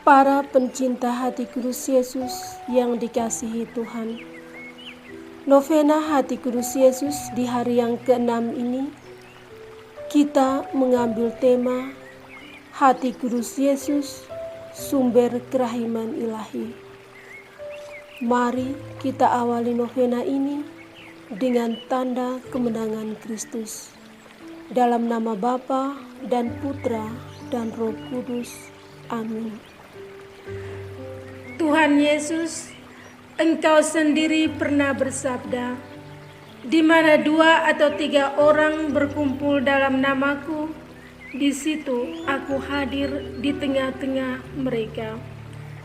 Para pencinta hati kudus Yesus yang dikasihi Tuhan, novena hati kudus Yesus di hari yang ke-6 ini, kita mengambil tema Hati Kudus Yesus, sumber kerahiman ilahi. Mari kita awali novena ini dengan tanda kemenangan Kristus. Dalam nama Bapa dan Putra dan Roh Kudus. Amin. Tuhan Yesus, Engkau sendiri pernah bersabda, di mana 2 atau 3 orang berkumpul dalam namaku, di situ aku hadir di tengah-tengah mereka.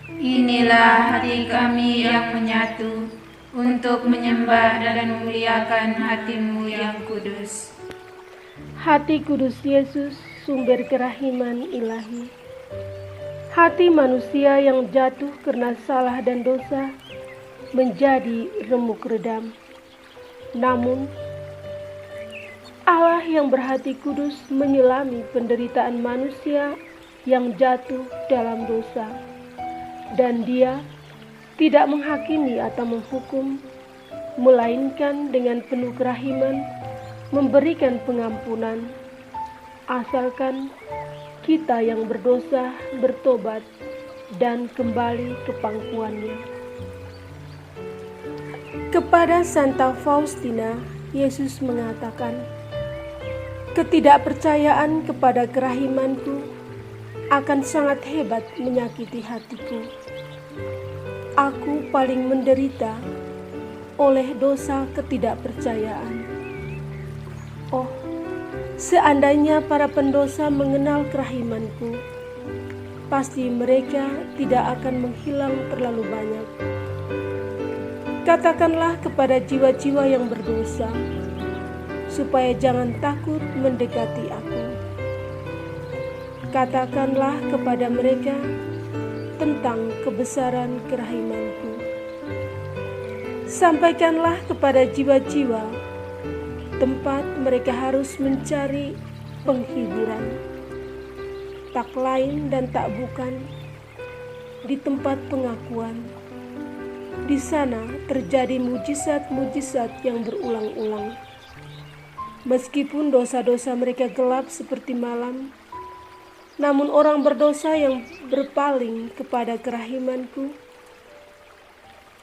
Inilah hati kami yang menyatu untuk menyembah dan memuliakan hati-Mu yang kudus. Hati kudus Yesus, sumber kerahiman ilahi. Hati manusia yang jatuh karena salah dan dosa menjadi remuk redam. Namun, Allah yang berhati kudus menyelami penderitaan manusia yang jatuh dalam dosa. Dan Dia tidak menghakimi atau menghukum, melainkan dengan penuh kerahiman memberikan pengampunan, asalkan kita yang berdosa bertobat dan kembali ke pangkuannya. Kepada Santa Faustina, Yesus mengatakan, ketidakpercayaan kepada kerahimanku akan sangat hebat menyakiti hatiku. Aku paling menderita oleh dosa ketidakpercayaan. Oh, seandainya para pendosa mengenal kerahimanku, pasti mereka tidak akan menghilang terlalu banyak. Katakanlah kepada jiwa-jiwa yang berdosa, supaya jangan takut mendekati aku. Katakanlah kepada mereka tentang kebesaran kerahimanku. Sampaikanlah kepada jiwa-jiwa tempat mereka harus mencari penghiburan, tak lain dan tak bukan di tempat pengakuan. Di sana terjadi mujizat-mujizat yang berulang-ulang. Meskipun dosa-dosa mereka gelap seperti malam, namun orang berdosa yang berpaling kepada kerahimanku,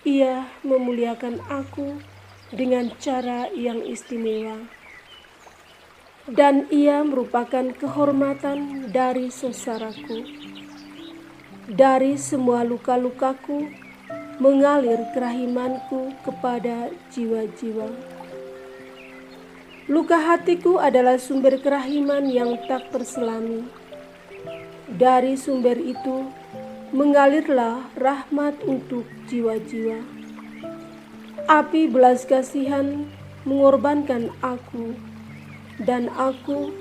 ia memuliakan aku dengan cara yang istimewa. Dan ia merupakan kehormatan dari sesaraku. Dari semua luka-lukaku mengalir kerahimanku kepada jiwa-jiwa. Luka hatiku adalah sumber kerahiman yang tak terselami. Dari sumber itu mengalirlah rahmat untuk jiwa-jiwa. Api belas kasihan mengorbankan aku, dan aku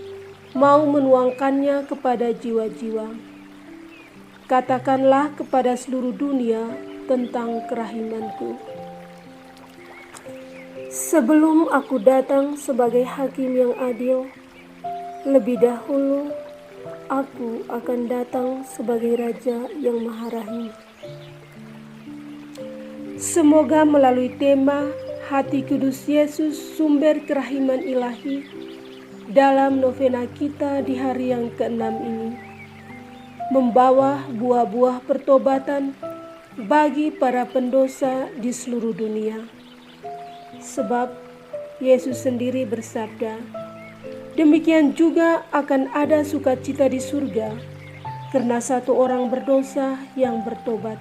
mau menuangkannya kepada jiwa-jiwa. Katakanlah kepada seluruh dunia tentang kerahimanku. Sebelum aku datang sebagai hakim yang adil, lebih dahulu aku akan datang sebagai Raja yang Maha Rahim. Semoga melalui tema Hati Kudus Yesus, sumber kerahiman ilahi, dalam novena kita di hari yang ke-6 ini, membawa buah-buah pertobatan bagi para pendosa di seluruh dunia. Sebab Yesus sendiri bersabda, demikian juga akan ada sukacita di surga karena satu orang berdosa yang bertobat,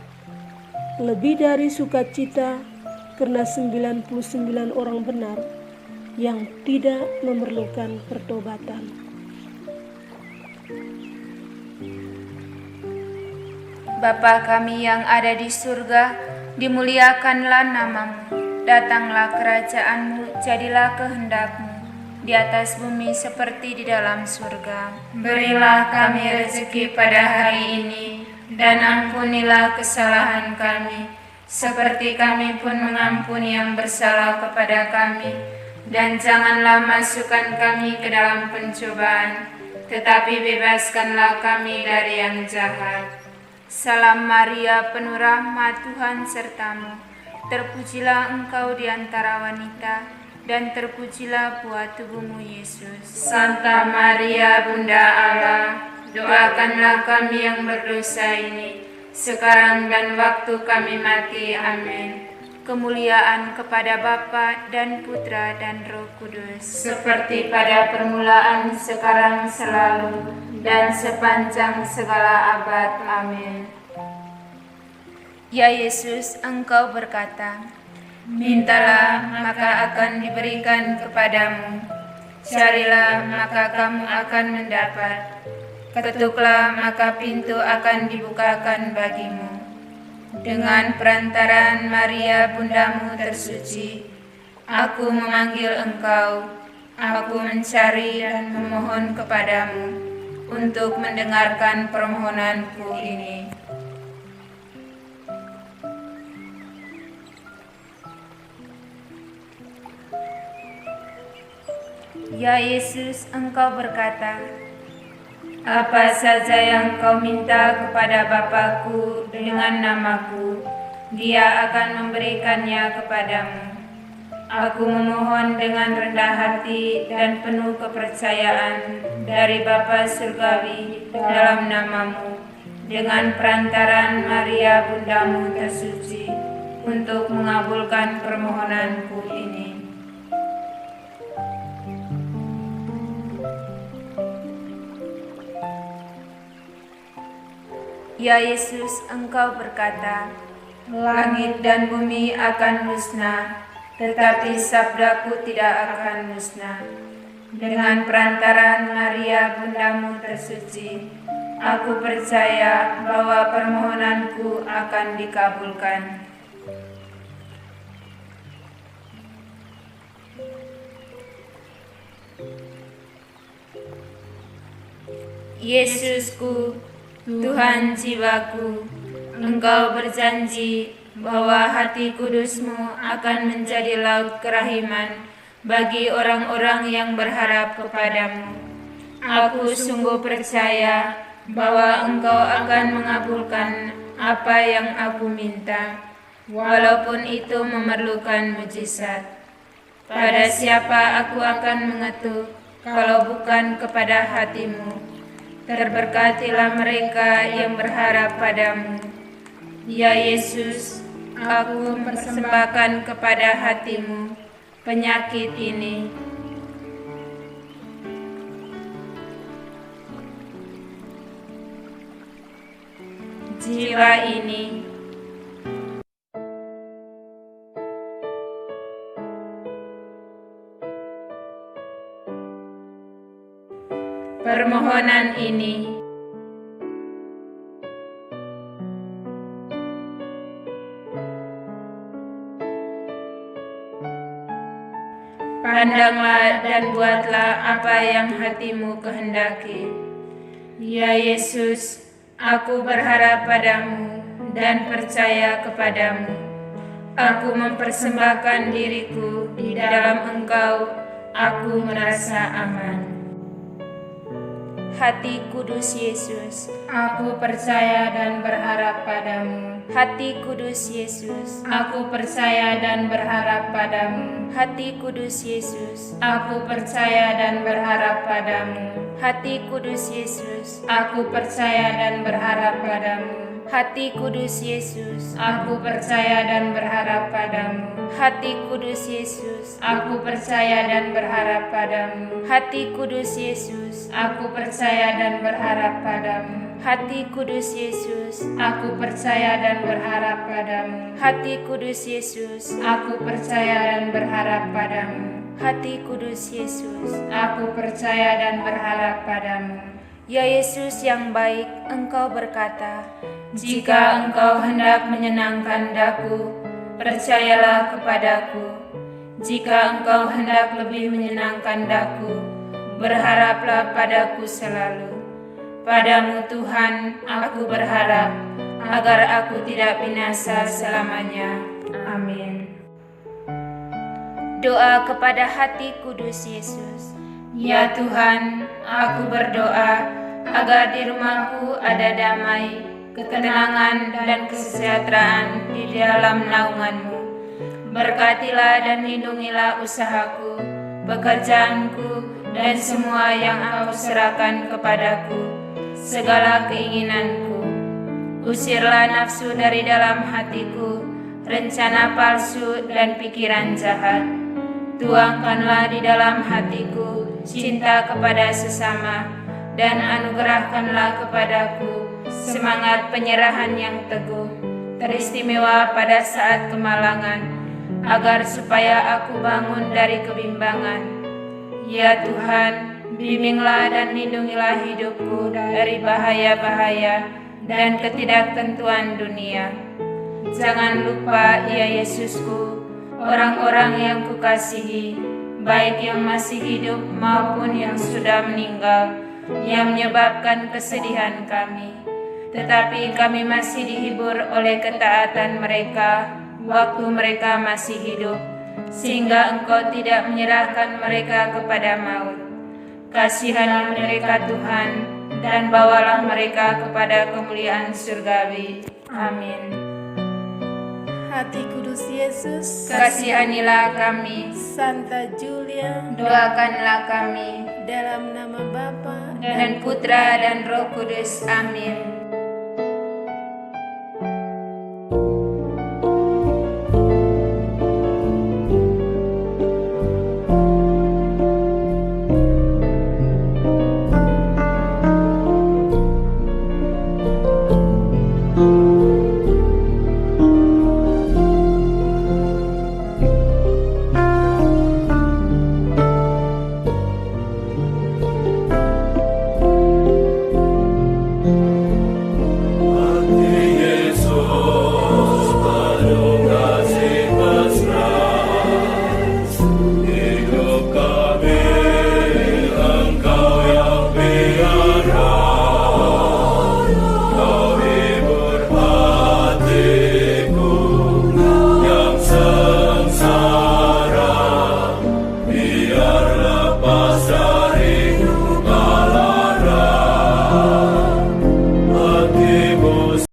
lebih dari sukacita karena 99 orang benar yang tidak memerlukan pertobatan. Bapa kami yang ada di surga, dimuliakanlah nama-Mu, datanglah kerajaan-Mu, jadilah kehendak-Mu di atas bumi seperti di dalam surga. Berilah kami rezeki pada hari ini, dan ampunilah kesalahan kami, seperti kami pun mengampuni yang bersalah kepada kami. Dan janganlah masukkan kami ke dalam pencobaan, tetapi bebaskanlah kami dari yang jahat. Salam Maria, penuh rahmat, Tuhan sertamu. Terpujilah engkau di antara wanita, dan terpujilah buah tubuhmu Yesus. Santa Maria, Bunda Allah, doakanlah kami yang berdosa ini, sekarang dan waktu kami mati. Amin. Kemuliaan kepada Bapa dan Putra dan Roh Kudus, seperti pada permulaan, sekarang, selalu, dan sepanjang segala abad. Amin. Ya Yesus, Engkau berkata, mintalah maka akan diberikan kepadamu, carilah maka kamu akan mendapat, ketuklah maka pintu akan dibukakan bagimu. Dengan perantaraan Maria bundamu tersuci, aku memanggil engkau, aku mencari dan memohon kepadamu untuk mendengarkan permohonanku ini. Ya Yesus, Engkau berkata, apa saja yang kau minta kepada Bapakku dengan namaku, Dia akan memberikannya kepadamu. Aku memohon dengan rendah hati dan penuh kepercayaan dari Bapa Surgawi dalam namamu, dengan perantaraan Maria bundamu tersuci, untuk mengabulkan permohonanku ini. Ya Yesus, Engkau berkata, langit dan bumi akan musnah, tetapi sabdaku tidak akan musnah. Dengan perantaraan Maria bundamu tersuci, aku percaya bahwa permohonanku akan dikabulkan. Yesusku, Tuhan jiwaku, Engkau berjanji bahwa hati kudus-Mu akan menjadi laut kerahiman bagi orang-orang yang berharap kepadamu. Aku sungguh percaya bahwa Engkau akan mengabulkan apa yang aku minta, walaupun itu memerlukan mujizat. Pada siapa aku akan mengetuk kalau bukan kepada hati-Mu? Terberkatilah mereka yang berharap padamu. Ya Yesus, aku mempersembahkan kepada hati-Mu penyakit ini. Jiwa ini. Permohonan ini. Pandanglah dan buatlah apa yang hati-Mu kehendaki. Ya Yesus, aku berharap padamu dan percaya kepadamu. Aku mempersembahkan diriku di dalam Engkau, aku merasa aman. Hati kudus Yesus, aku percaya dan berharap padamu. Hati kudus Yesus, aku percaya dan berharap padamu. Hati kudus Yesus, aku percaya dan berharap padamu. Hati kudus Yesus, aku percaya dan berharap padamu. Hati kudus Yesus, aku percaya dan berharap padamu. Hati kudus Yesus, aku percaya dan berharap padamu. Hati kudus Yesus, aku percaya dan berharap padamu. Hati kudus Yesus, aku percaya dan berharap padamu. Hati kudus Yesus, aku percaya dan berharap padamu. Hati kudus Yesus, aku percaya dan berharap padamu. Ya Yesus yang baik, Engkau berkata, jika Engkau hendak menyenangkan daku, percayalah kepadaku. Jika Engkau hendak lebih menyenangkan daku, berharaplah padaku selalu. Padamu Tuhan, aku berharap, agar aku tidak binasa selamanya. Amin. Doa kepada hati kudus Yesus. Ya Tuhan, aku berdoa agar di rumahku ada damai, ketenangan dan kesejahteraan di dalam naungan-Mu. Berkatilah dan lindungilah usahaku, pekerjaanku, dan semua yang Engkau serahkan kepadaku, segala keinginanku. Usirlah nafsu dari dalam hatiku, rencana palsu dan pikiran jahat. Tuangkanlah di dalam hatiku cinta kepada sesama, dan anugerahkanlah kepadaku semangat penyerahan yang teguh, teristimewa pada saat kemalangan, agar supaya aku bangun dari kebimbangan. Ya Tuhan, bimbinglah dan lindungilah hidupku dari bahaya-bahaya dan ketidaktentuan dunia. Jangan lupa, ya Yesusku, orang-orang yang kukasihi, baik yang masih hidup maupun yang sudah meninggal, yang menyebabkan kesedihan kami. Tetapi kami masih dihibur oleh ketaatan mereka waktu mereka masih hidup, sehingga Engkau tidak menyerahkan mereka kepada maut. Kasihanilah mereka Tuhan, dan bawalah mereka kepada kemuliaan surgawi. Amin. Hati Kudus Yesus, Kasihanilah kami, Santa Julia, doakanlah kami, dalam nama Bapa dan Putra dan Roh Kudus. Amin.